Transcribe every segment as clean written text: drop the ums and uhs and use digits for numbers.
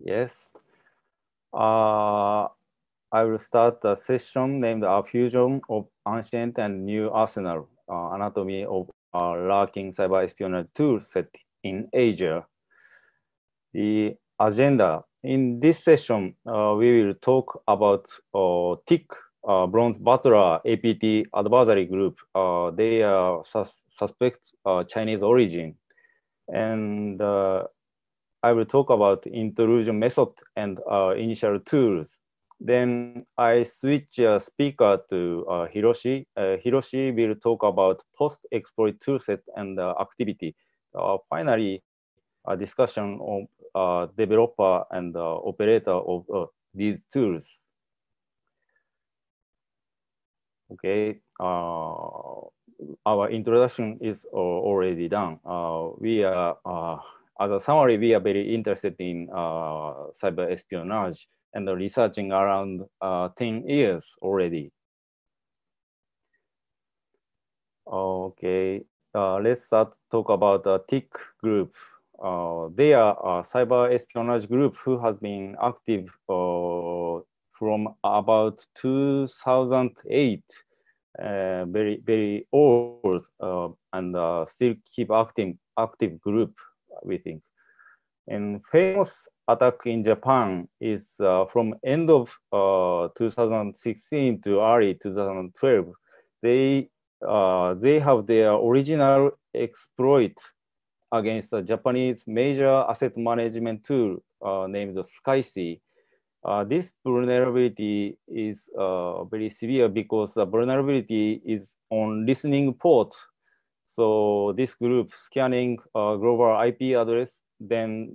Yes. I will start a session named A Fusion of Ancient and New Arsenal, Anatomy of Lurking Cyber Espionage Tool Set in Asia. The agenda. In this session, we will talk about TIC, Bronze BUTLER APT Adversary Group. They are suspect Chinese origin. And I will talk about intrusion method and initial tools. Then I switch speaker to Hiroshi. Hiroshi will talk about post-exploit toolset and activity. Finally, a discussion of developer and operator of these tools. Okay, our introduction is already done. We are, as a summary, we are very interested in cyber espionage and researching around 10 years already. Okay, let's start talk about the TIC group. They are a cyber espionage group who has been active from about 2008. Very old and still keep active group, we think. And famous attack in Japan is from end of 2016 to early 2012. They have their original exploit against a Japanese major asset management tool named SkySea. This vulnerability is very severe because the vulnerability is on listening port. So this group scanning global IP address, then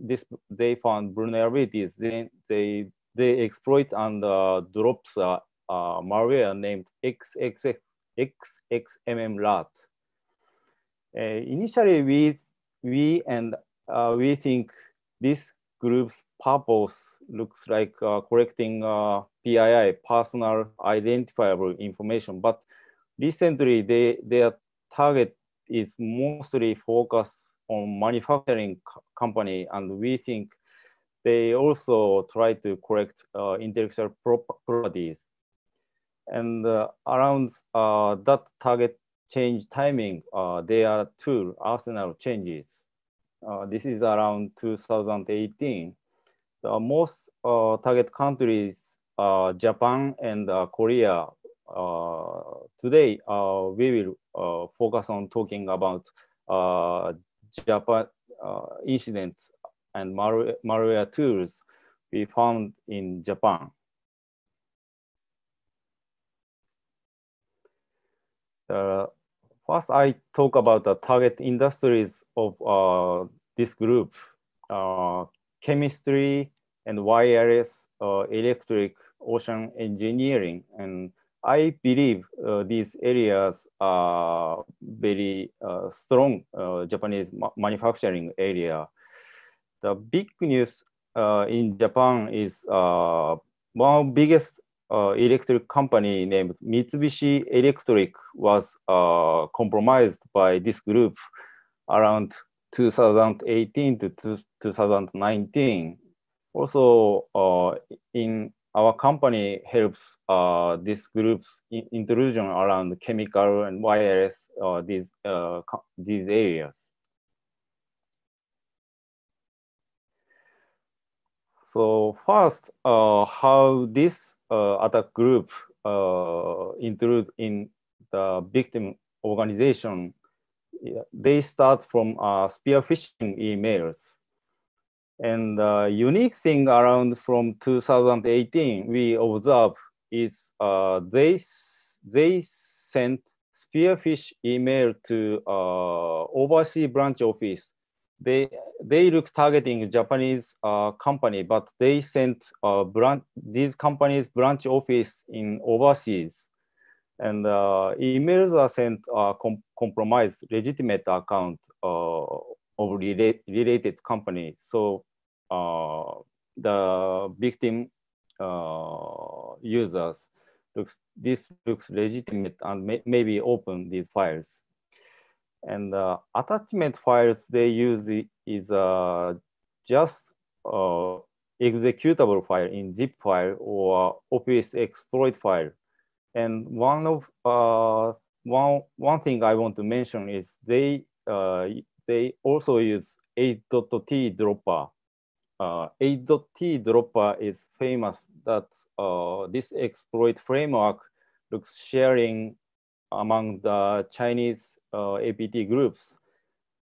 they found vulnerabilities. Then they exploit and drops malware named XXMMRAT. Initially, we think this group's purpose looks like collecting PII, personal identifiable information, but recently their target is mostly focused on manufacturing company, and we think they also try to collect intellectual properties. And around that target change timing, their tool arsenal changes. This is around 2018. The most target countries are Japan and Korea. Today, we will focus on talking about Japan incidents and malware tools we found in Japan. First, I talk about the target industries of this group: chemistry and wireless, electric, ocean engineering. And I believe these areas are very strong Japanese manufacturing area. The big news in Japan is one of the biggest electric company named Mitsubishi Electric was compromised by this group around 2018 to 2019. Also, in our company helps this group's intrusion around chemical and wireless these areas. So first, how this attack group intrude in the victim organization. They start from spear phishing emails. And the unique thing around from 2018 we observe is they sent spearfish email to overseas branch office. They look targeting Japanese company, but they sent these companies branch office in overseas, and emails are sent compromised legitimate account of related company. So the victim users this looks legitimate and maybe open these files. And attachment files they use is just executable file in zip file or Office exploit file. And one thing I want to mention is they also use 8.t dropper. 8.t dropper is famous that this exploit framework looks sharing among the Chinese APT groups.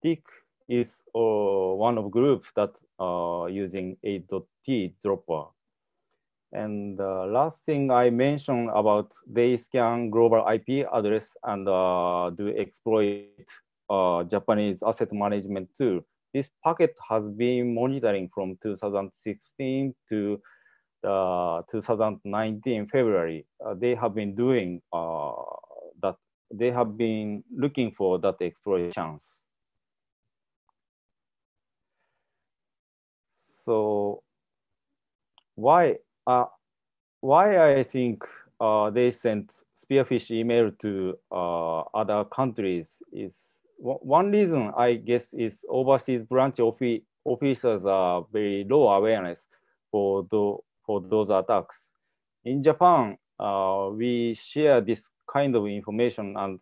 TIC is one of groups that are using 8.t dropper. And the last thing I mentioned about they scan global IP address and do exploit Japanese asset management tool. This packet has been monitoring from 2016 to 2019 February. They have been doing that. They have been looking for that exploit chance. So why I think they sent spearfish email to other countries is one reason, I guess, is overseas branch officers are very low awareness for those attacks. In Japan, we share this kind of information, and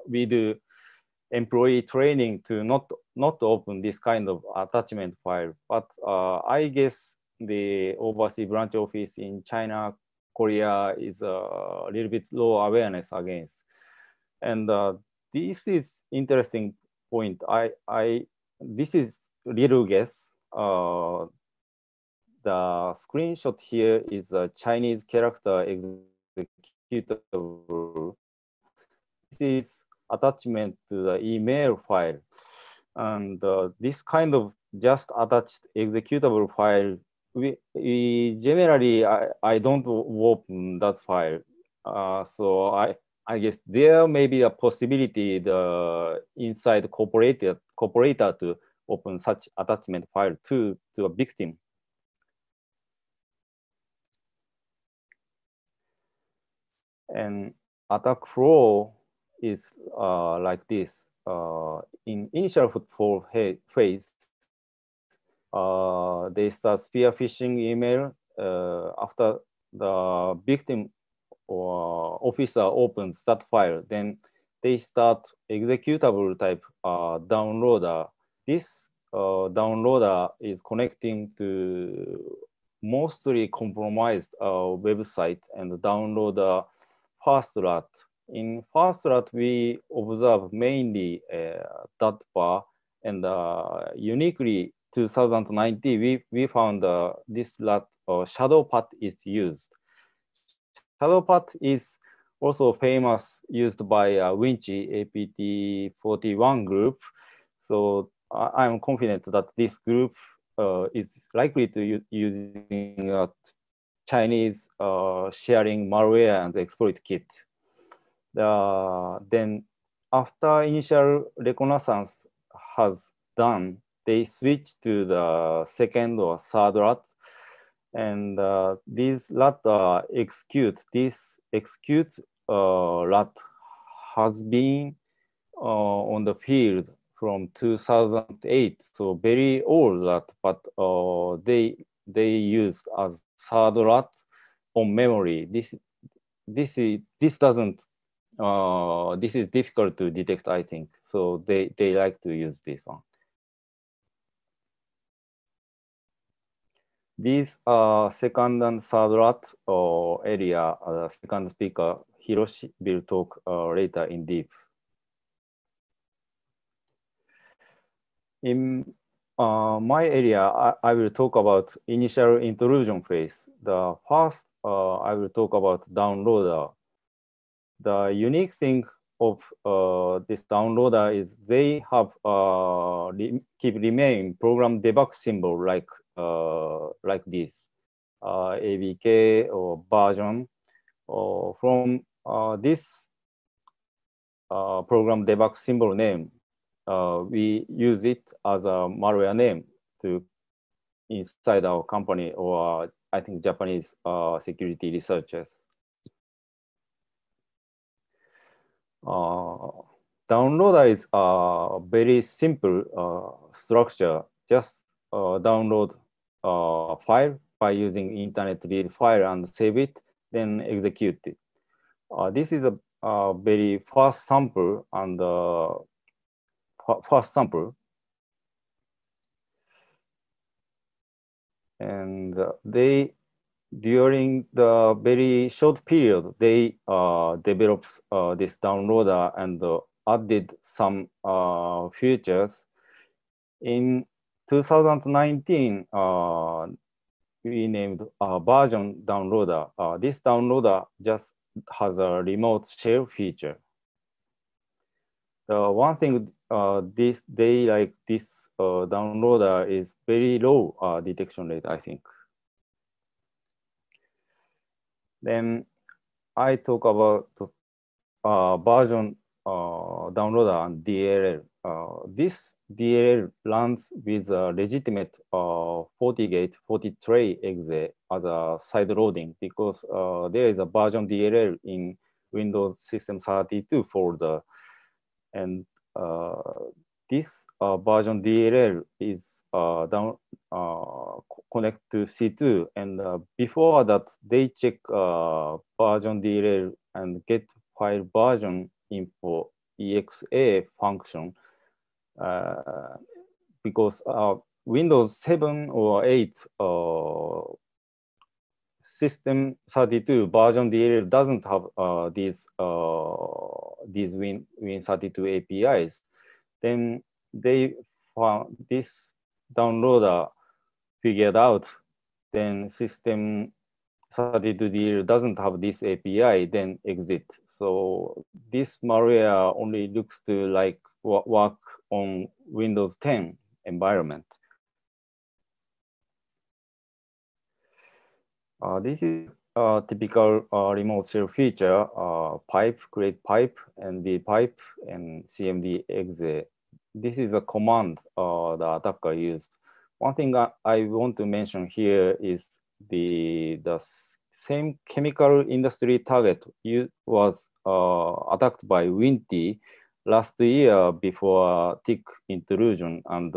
we do employee training to not open this kind of attachment file. But I guess the overseas branch office in China, Korea is a little bit low awareness against. And this is interesting point. This is little guess. The screenshot here is a Chinese character executable. This is attachment to the email file. And this kind of just attached executable file, we generally, I don't open that file. So I guess there may be a possibility the inside cooperator to open such attachment file to a victim. And attack flow is like this. In initial footfall phase, they start spear phishing email. After the victim or officer opens that file, then they start executable type downloader. This downloader is connecting to mostly compromised website and download the first rat. In first rat, we observe mainly that bar, and uniquely 2019, we found this rat shadow path is used. Shadow path is also famous, used by Winchy APT41 group. So I'm confident that this group is likely to using Chinese sharing malware and exploit kit. Then after initial reconnaissance has done, they switch to the second or third rat, and these rat execute. This execute rat has been on the field from 2008, so very old rat, but they used as third rat on memory. This doesn't. This is difficult to detect, I think. So they like to use this one. These second and third rat area, second speaker, Hiroshi, will talk later in deep. In my area, I will talk about initial intrusion phase. The first, I will talk about downloader. The unique thing of this downloader is they have remain program debug symbol like this, ABK or version. From this program debug symbol name, we use it as a malware name to inside our company, or I think Japanese security researchers. Downloader is a very simple structure. Just download file by using internet read file and save it, then execute it. This is a very fast sample and first sample. And during the very short period, they developed this downloader and added some features. In 2019, we named version downloader. This downloader just has a remote share feature. The one thing they like this downloader is very low detection rate, I think. Then I talk about version downloader and DLL. This DLL runs with a legitimate FortiGate 40 tray exe as a side loading because there is a version DLL in Windows System 32 folder. And this version DLL is connect to C2. And before that, they check version DLL and get file version info exa function because Windows 7 or 8 System 32 version DLL doesn't have these Win32 APIs. Then they found this downloader figured out. Then System 32 DLL doesn't have this API. Then exit. So this malware only looks to like work on Windows 10 environment. This is a typical remote shell feature, pipe, create pipe, and the pipe, and CMD exe. This is a command the attacker used. One thing I want to mention here is the same chemical industry target was attacked by Winty last year before tick intrusion, and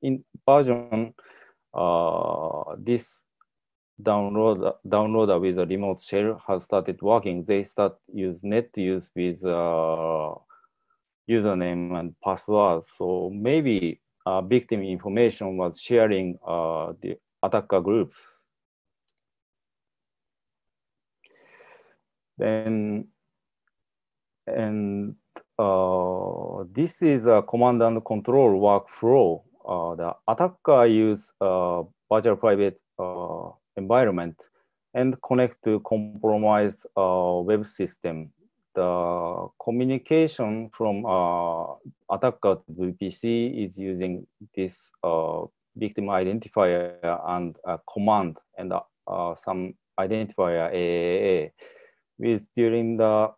in version this downloader with a remote shell has started working. They start use net use with username and password. So maybe victim information was sharing the attacker groups. Then, and this is a command and control workflow. The attacker use virtual private environment and connect to compromised web system. The communication from attacker to VPC is using this victim identifier and a command and some identifier a.k.a. with during the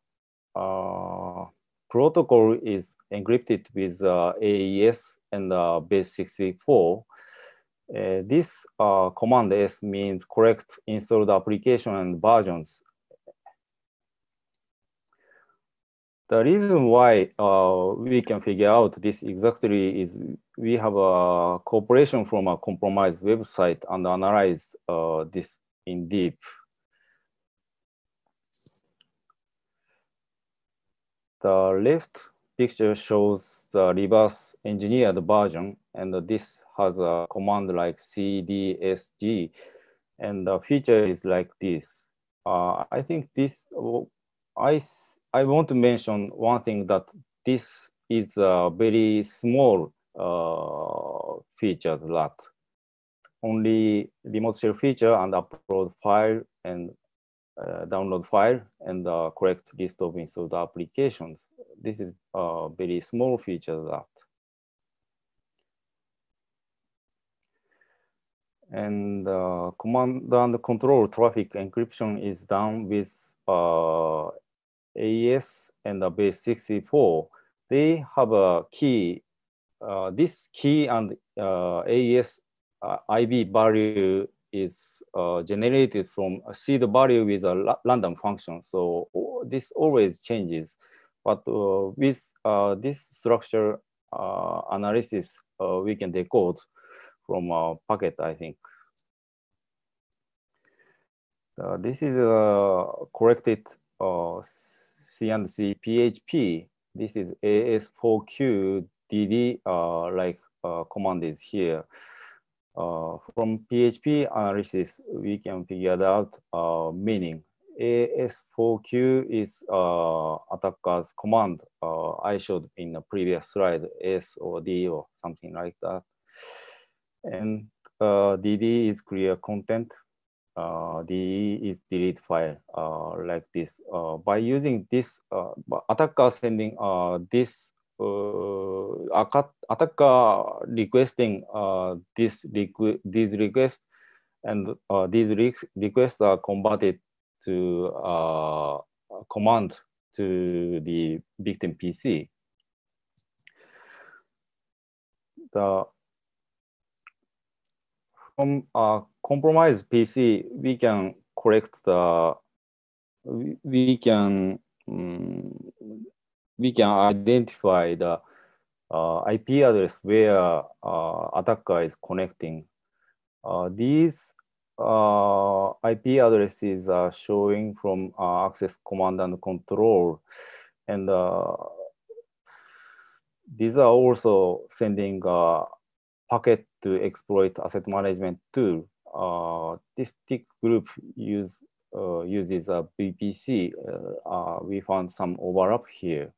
protocol is encrypted with AES and base 64. This command S means correct installed application and versions. The reason why we can figure out this exactly is we have a cooperation from a compromised website and analyze this in deep. The left picture shows the reverse engineered version, and this has a command like cdsg, and the feature is like this. I think this, I want to mention one thing, that this is a very small feature, that only remote shell feature and upload file and download file and the correct list of installed applications. This is a very small feature that. And command and control traffic encryption is done with AES and the base 64. They have a key. This key and AES IB value is generated from a seed value with a random function. So this always changes. But with this structure analysis, we can decode from a packet, I think. This is corrected C&C PHP. This is AS4Q DD command is here. From PHP analysis, we can figure out meaning. AS4Q is attacker's command I showed in the previous slide, S or D or something like that. And DD is clear content. DE is delete file, like this. By using this, attacker sending this, attacker requesting these requests, and these requests are converted to command to the victim PC. From a compromised PC, we can correct the, we can identify the IP address where attacker is connecting. These IP addresses are showing from access command and control, and these are also sending packet to exploit asset management tool. This TIC group uses a VPC. We found some overlap here.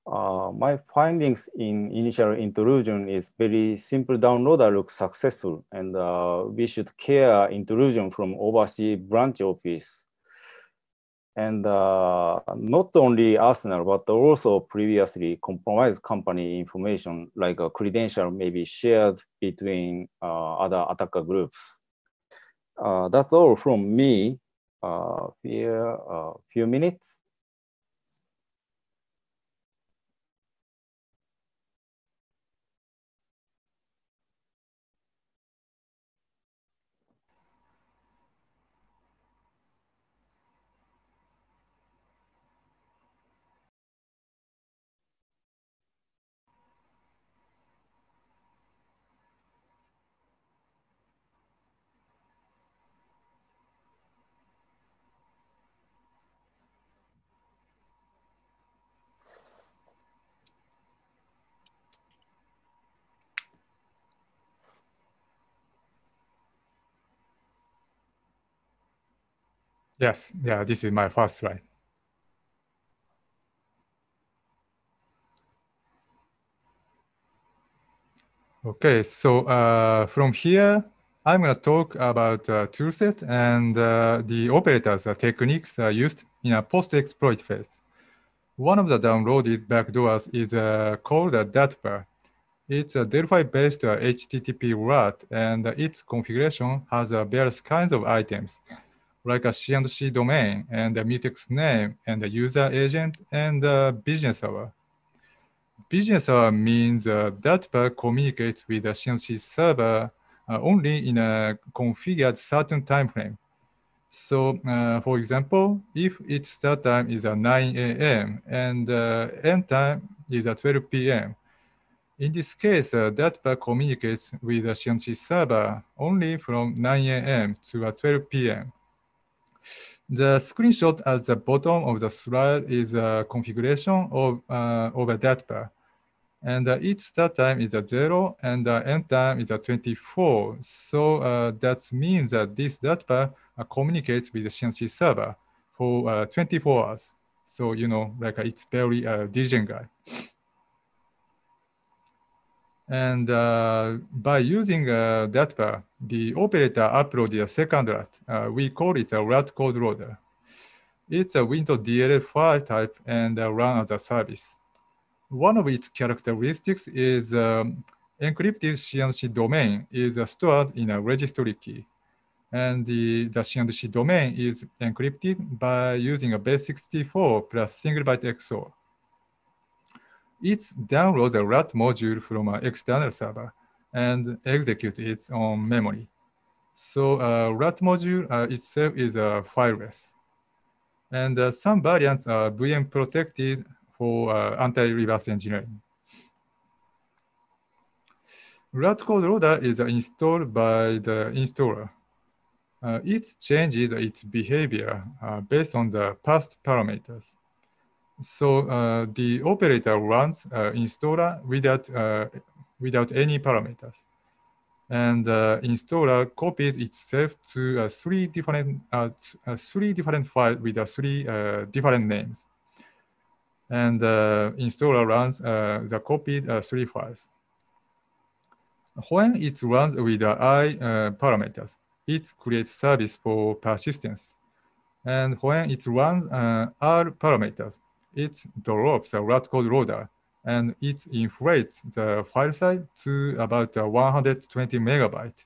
My findings in initial intrusion is very simple downloader looks successful, and we should care intrusion from overseas branch office. And not only Arsenal, but also previously compromised company information, like a credential may be shared between other attacker groups. That's all from me. Here, few minutes. Yes, yeah, this is my first slide. Okay, so from here, I'm going to talk about toolset and the operators techniques used in a post-exploit phase. One of the downloaded backdoors is called a DATPA. It's a Delphi-based HTTP route, and its configuration has various kinds of items, like a C&C domain, and a mutex name, and a user agent, and a business hour. Business hour means that communicates with the C&C server only in a configured certain time frame. So, for example, if its start time is at 9 a.m. and end time is at 12 p.m., in this case, that communicates with the C&C server only from 9 a.m. to 12 p.m. The screenshot at the bottom of the slide is a configuration of a DATPA. And its start time is 0 and end time is 24. So that means that this DATPA communicates with the C&C server for 24 hours. So, you know, like it's very diligent guy. And by using DATPA, the operator uploaded a second RAT. We call it a RAT code loader. It's a Windows DLL file type and run as a service. One of its characteristics is encrypted C&C domain is stored in a registry key. And the C&C domain is encrypted by using a base64 plus single byte XOR. It downloads a RAT module from an external server and executes it on memory. So RAT module itself is fileless. And some variants are VM protected for anti-reverse engineering. route code loader is installed by the installer. It changes its behavior based on the past parameters. So the operator runs installer without any parameters. And installer copies itself to three different files with three different names. And installer runs the copied three files. When it runs with I parameters, it creates service for persistence. And when it runs R parameters, it drops the route code loader and it inflates the file size to about 120 megabytes.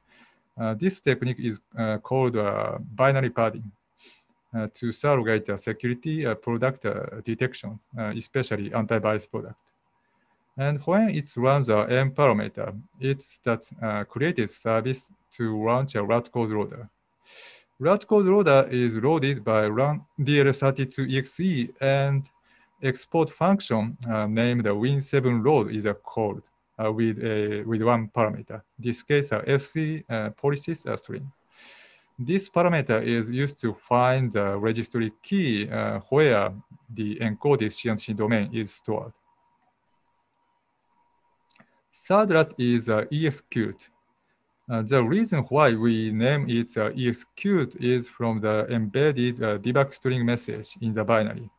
This technique is called binary padding to surrogate security product detections, especially antivirus product. And when it runs M parameter, it starts created service to launch a route code loader. Route code loader is loaded by run DL32exe and export function named win7 load is called with one parameter. This case SC policies string. This parameter is used to find the registry key where the encoded C&C domain is stored. Third route is execute. The reason why we name it execute is from the embedded debug string message in the binary.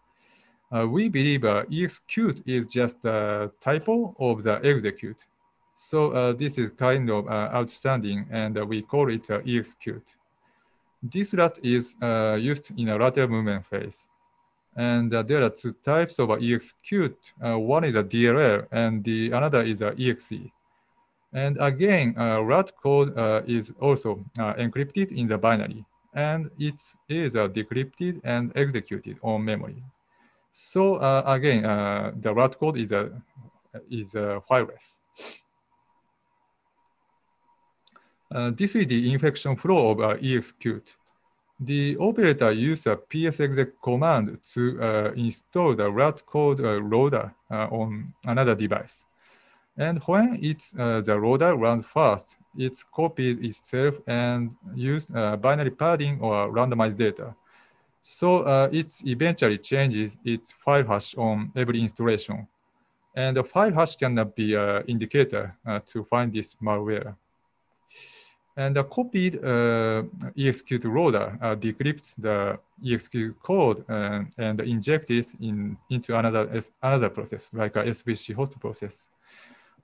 We believe execute is just a typo of the execute. So this is kind of outstanding, and we call it execute. This route is used in a lateral movement phase. And there are two types of execute. One is a DLL, and the another is a exe. And again, route code is also encrypted in the binary, and it is decrypted and executed on memory. So again, the route code is fileless. This is the infection flow of execute. The operator uses a psexec command to install the route code loader on another device. And when the loader runs fast, it copies itself and uses binary padding or randomized data. So it eventually changes its file hash on every installation. And the file hash can be an indicator to find this malware. And the copied execute loader decrypts the execute code and injects it into another process, like a SVC host process.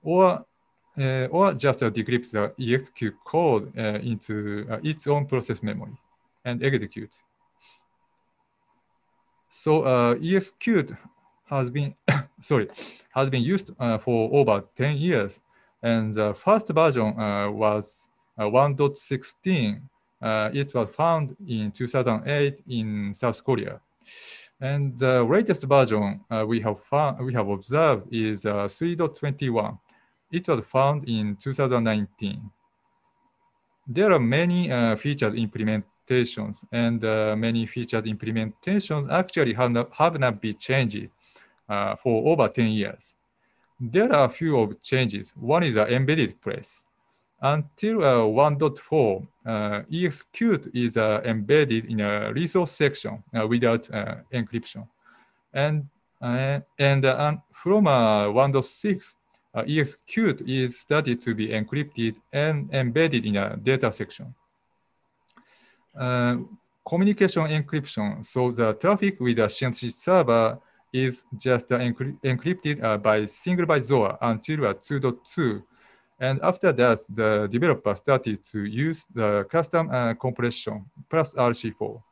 Or just decrypt the execute code into its own process memory and execute. So execute has been used for over 10 years, and the first version was 1.16. It was found in 2008 in South Korea. And the latest version we have observed is 3.21. It was found in 2019. There are many featured implementations, and many featured implementations actually have not been changed for over 10 years. There are a few of changes. One is embedded place. Until 1.4, execute is embedded in a resource section without encryption. And from 1.6, execute is started to be encrypted and embedded in a data section. Communication encryption. So the traffic with the C&C server is just encrypted by single byte ZOA until 2.2. And after that, the developer started to use the custom compression plus RC4.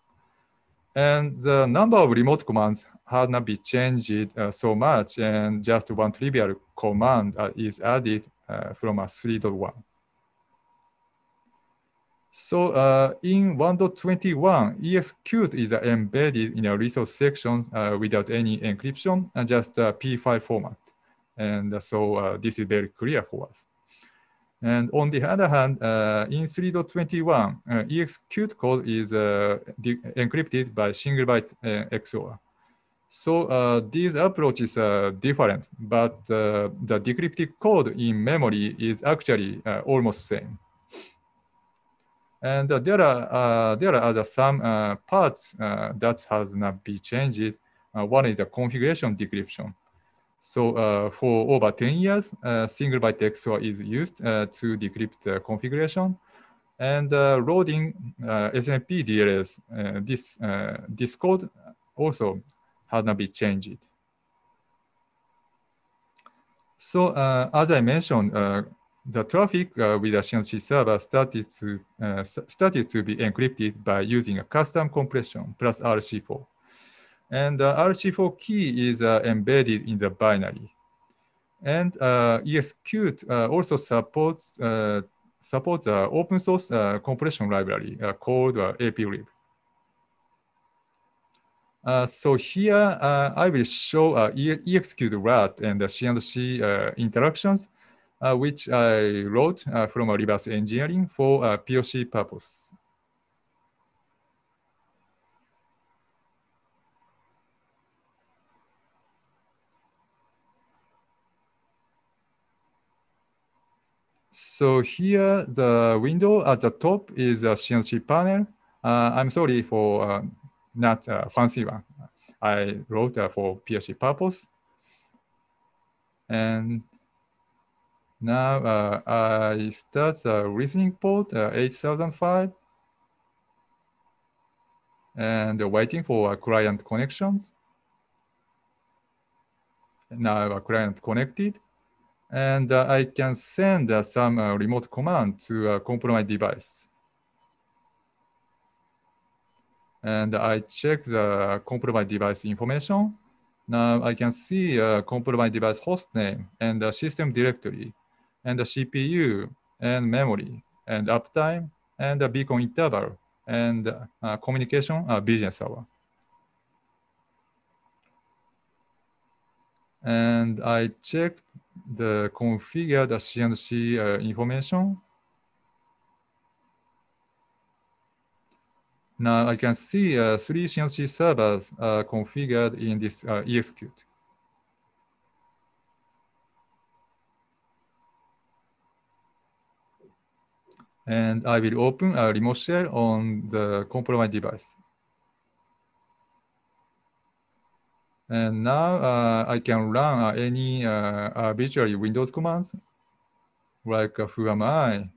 And the number of remote commands has not been changed so much, and just one trivial command is added from 3.1. So in 1.21, execute is embedded in a resource section without any encryption and just a P file format. And so this is very clear for us. And on the other hand, in 3.21, execute code is encrypted by single byte XOR. So these approaches are different, but the decrypted code in memory is actually almost same. And there are other some parts that has not been changed. One is the configuration decryption. So for over 10 years, single byte XOR is used to decrypt the configuration. And loading SMP DLS, this code also has not been changed. So as I mentioned, the traffic with the C&C server started to be encrypted by using a custom compression plus RC4. And the RC4 key is embedded in the binary. And execute also supports the open source compression library called APLib. So here I will show execute RAT and the C&C interactions, which I wrote from a reverse engineering for POC purpose. So here the window at the top is a C&C panel. I'm sorry for not a fancy one. I wrote for POC purpose. And now I start the listening port 8005 and waiting for client connections. Now a client connected, and I can send some remote command to a compromised device. And I check the compromised device information. Now I can see compromised device host name and the system directory and the CPU and memory and uptime and the beacon interval and communication business hour. And I checked the configured C&C information. Now I can see 3 C&C servers configured in this execute. And I will open a remote shell on the compromised device. And now I can run any virtually Windows commands, like who am I?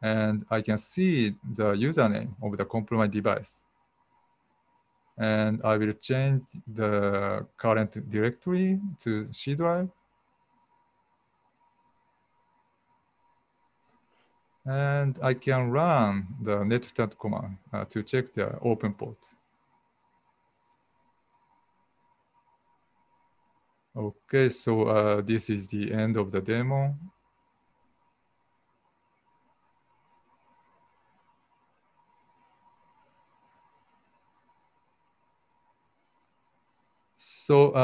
And I can see the username of the compromised device. And I will change the current directory to C drive. And I can run the netstart command to check the open port. Okay, so this is the end of the demo. So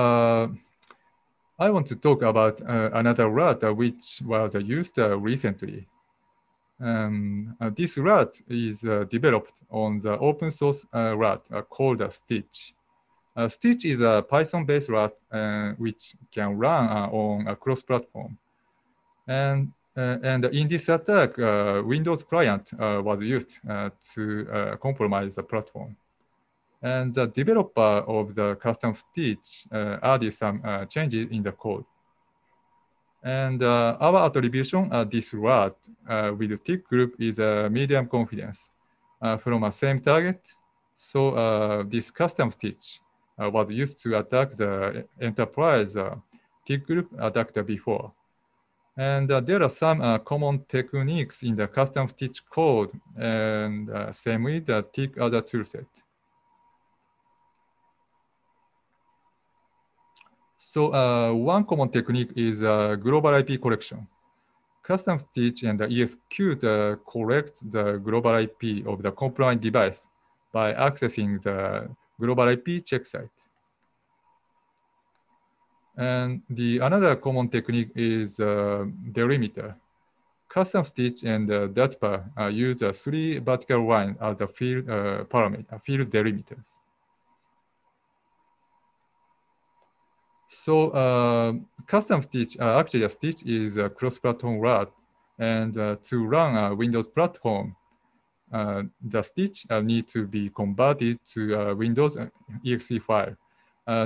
I want to talk about another RAT which was used recently. This RAT is developed on the open source RAT called Stitch. Stitch is a Python-based RAT which can run on a cross-platform. And in this attack, Windows client was used to compromise the platform. And the developer of the custom Stitch added some changes in the code. And our attribution this RAT with tick group is medium confidence from a same target. So this custom Stitch was used to attack the enterprise tick group attacked before. And there are some common techniques in the custom Stitch code, and same with the tick other toolset. So one common technique is global IP collection. Custom Stitch and the execute collect the global IP of the compromised device by accessing the global IP check site. And another common technique is delimiter. Custom Stitch and DATPA use 3 vertical lines as the field parameter, field delimiters. So custom stitch, actually a stitch is a cross-platform route. And to run a Windows platform, the stitch needs to be converted to a Windows exe file,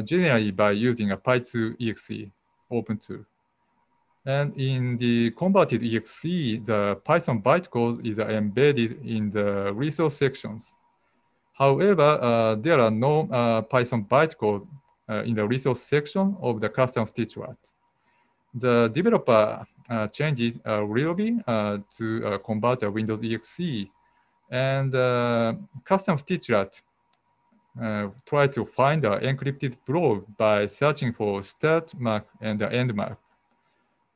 generally by using a py2exe open tool. And in the converted exe, the Python bytecode is embedded in the resource sections. However, there are no Python bytecode in the resource section of the custom stitch route. The developer changed a little bit to convert a Windows exe, and custom stitch route try to find an encrypted probe by searching for start mark and the end mark.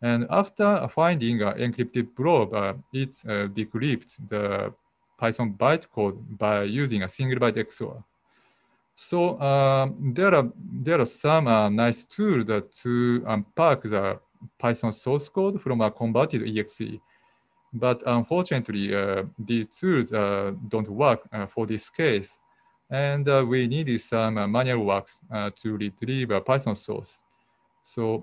And after finding an encrypted probe, it decrypts the Python bytecode by using a single byte XOR. So there are some nice tools to unpack the Python source code from a converted exe. But unfortunately, these tools don't work for this case. And we needed some manual work to retrieve a Python source. So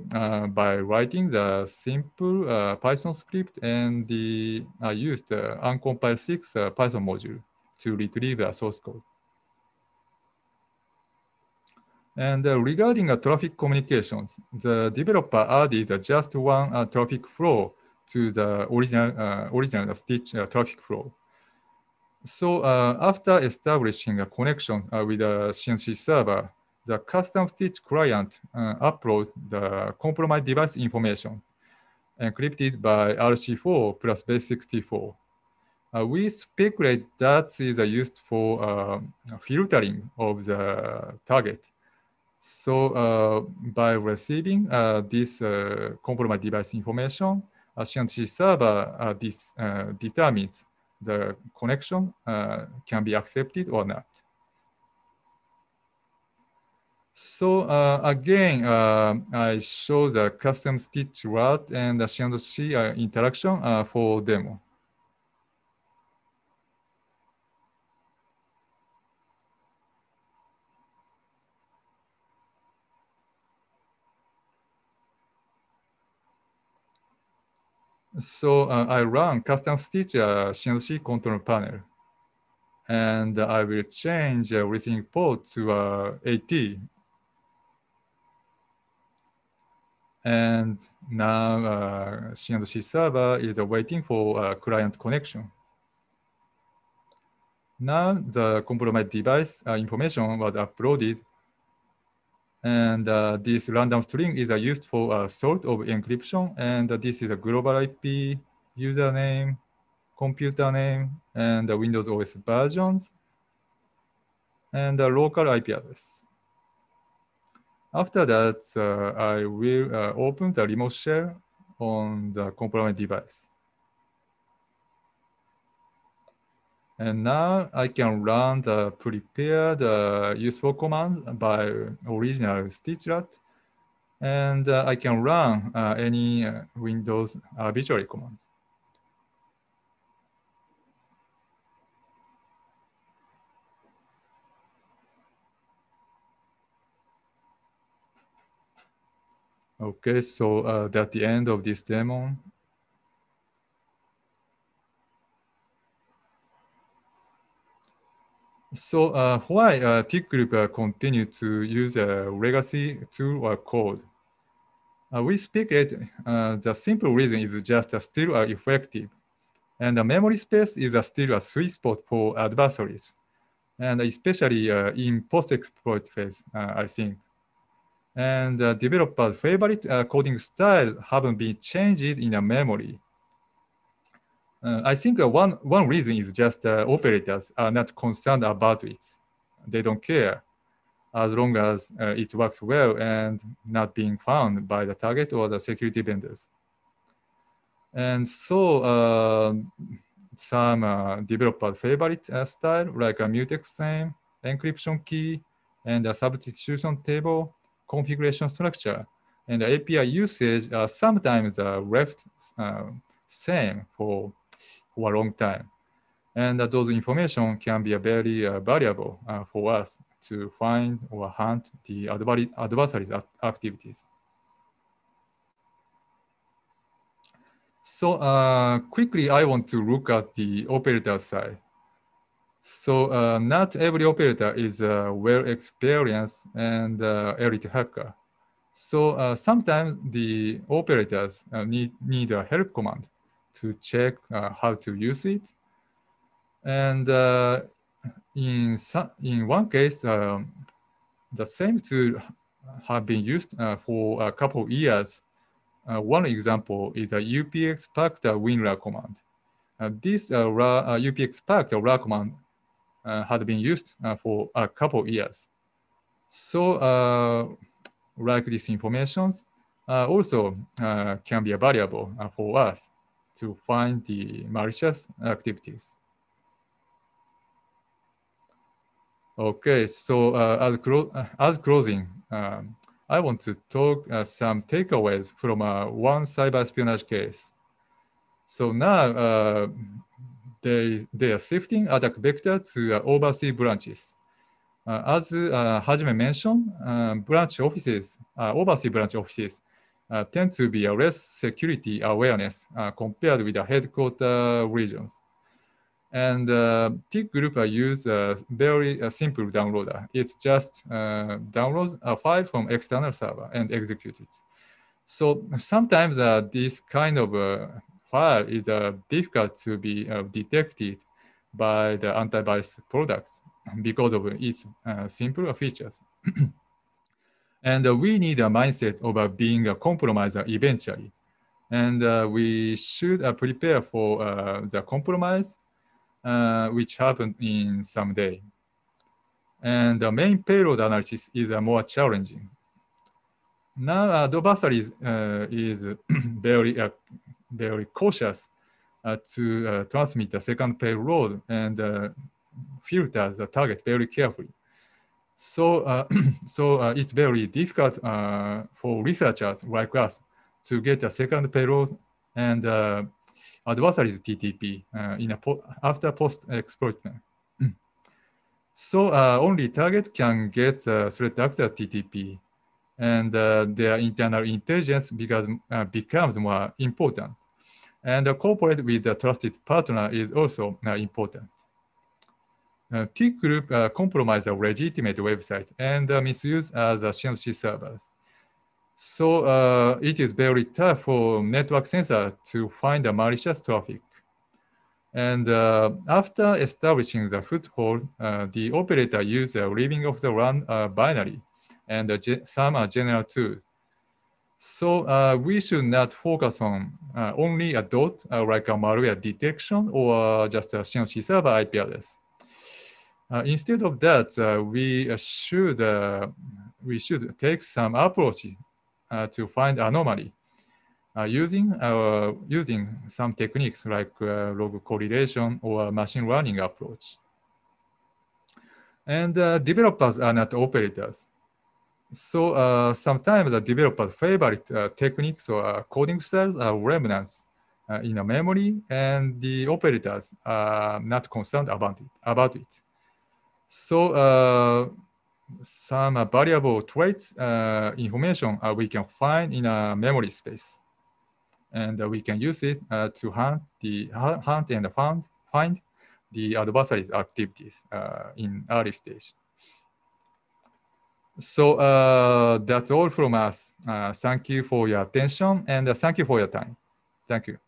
by writing the simple Python script, and I used the uncompiled 6 Python module to retrieve the source code. And regarding traffic communications, the developer added just one traffic flow to the original stitch traffic flow. So after establishing a connection with the C&C server, the custom stitch client uploads the compromised device information encrypted by RC4 plus base64. We speculate that is used for filtering of the target. So by receiving this compromised device information, C&C server determines the connection can be accepted or not. So again, I show the custom stitch route and the C&C interaction for demo. So I run custom stitch C&C control panel, and I will change everything port to 80. And now C&C server is waiting for client connection. Now the compromised device information was uploaded, and this random string is used for sort of encryption, and this is a global IP, username, computer name, and the Windows OS versions, and the local IP address. After that, I will open the remote shell on the compromised device. And now I can run the prepared useful command by original stitch route, and I can run any Windows arbitrary commands. Okay, so that's the end of this demo. So why Tick Group continue to use a legacy tool or code? We speculate the simple reason is just still effective, and the memory space is still a sweet spot for adversaries, and especially in post-exploit phase, I think. And developers' favorite coding styles haven't been changed in the memory. I think one reason is just operators are not concerned about it. They don't care as long as it works well and not being found by the target or the security vendors. And so some developer favorite style like a mutex name, encryption key, and a substitution table, configuration structure, and the API usage are sometimes left same for a long time. And those information can be very valuable for us to find or hunt the adversary's activities. So quickly, I want to look at the operator side. So not every operator is well experienced and elite hacker. So sometimes the operators need a help command to check how to use it. And in one case, the same tool have been used for a couple of years. One example is a UPX packed WinRAR command. This UPX packed RAR command had been used for a couple of years. So like this information also can be valuable for us to find the malicious activities. Okay, so as closing, I want to talk some takeaways from one cyber espionage case. So now they are shifting attack vector to overseas branches. As Hajime mentioned, overseas branch offices tend to be less security awareness compared with the headquarter regions. And TIC group use a very simple downloader. It's just download a file from external server and execute it. So sometimes this kind of file is difficult to be detected by the antivirus products because of its simple features. And we need a mindset of being a compromiser eventually. And we should prepare for the compromise which happened in some day. And the main payload analysis is more challenging. Now, Adversary is very cautious to transmit the second payload and filters the target very carefully. So, it's very difficult for researchers like us to get a second payload and adversary's TTP after post-exploitment. So only target can get threat actor TTP, and their internal intelligence becomes more important. And cooperate with the trusted partner is also important. TIC group compromise a legitimate website and misuse as a C&C servers. So it is very tough for network sensor to find a malicious traffic. And after establishing the foothold, the operator uses a living off the run binary and some general tools. So we should not focus on only a dot like a malware detection or just a C&C server IP address. Instead of that, we should take some approaches to find anomaly using some techniques like log correlation or machine learning approach. And developers are not operators. So sometimes the developer's favorite techniques or coding styles are remnants in a memory, and the operators are not concerned about it. So some variable traits information we can find in a memory space, and we can use it to hunt and find the adversary's activities in early stage. So that's all from us. Thank you for your attention and thank you for your time. Thank you.